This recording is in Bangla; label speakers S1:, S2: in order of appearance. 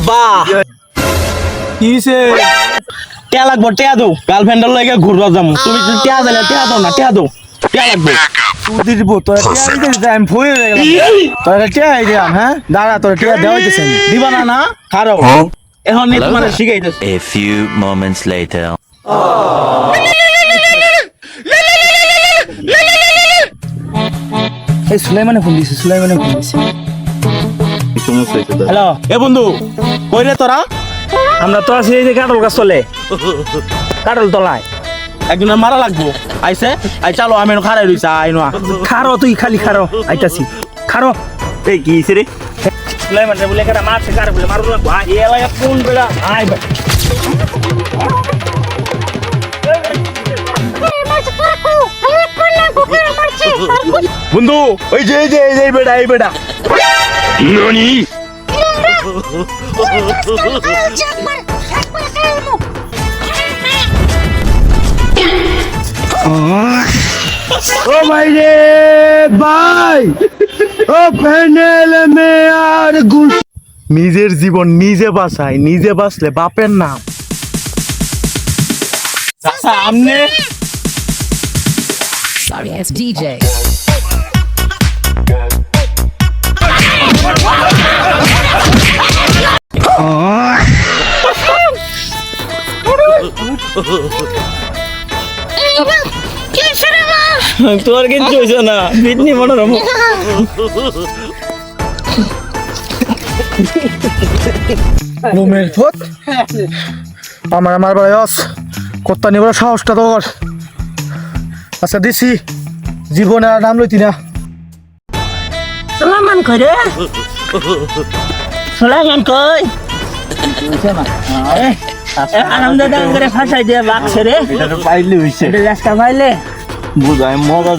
S1: আব্বা
S2: কিছে
S1: টিয়া লাগবো টিয়া দো গার্লফ্রেন্ডের লাগে ঘুরবা যাবো তুমি টিয়া দিলে টিয়া দাও না টিয়া দো টিয়া লাগবো
S2: তুই দিব তোর টিয়া দিতে আমি ফই হয়ে গেলাম তোর টিয়া দিলাম হ্যাঁ দাঁড়া তোর টিয়া দেওয়া হইতেছে
S1: দিবা না না খারো এখন নি তোমার শিখাইতেছে
S3: A few moments later.
S2: এই সুলাইমানে ফোন দিছে
S1: হ্যালো এ বন্ধু কই রে তোরা
S2: আমরা তো আছি এই যে কাটল গাছ চলে কাটল তলায়
S1: একজনের মারা লাগবো আইছে আই চলো আমি খারাই রইছি আইনো
S2: খারো তুই খালি খারো আইতাছি খারো
S1: এই কি হইছে রে
S2: সুলাইমান রে বলে কেডা মারছে কার বলে মারু লাগবো আয়
S1: এই এলাকা কোন বেলা আই ভাই বন্ধু ওই যে এই বেটা ননি
S2: ও ভাই রে ভাই ও প্যানেল মে আর গুল
S1: নিজের জীবন নিজে বাঁচাই নিজে বাঁচলে বাপের নাম সামনে
S4: Sorry, it's DJ.
S1: তোর কিচ্ছু হয়েছে না বিটনি মনোরম
S2: রুমের ফোট আমার বয়স কত্তা নিবার সাহসটা তোর আচ্ছা দিছি জীবনে আর নাম লইতি না
S5: Sulaman koi deh. Sulaman koi. Aram dadah ngere fasai dia bak sere.
S1: এটা পাইলে হইছে
S5: Udah gas kapaile.
S1: বুঝাই মজা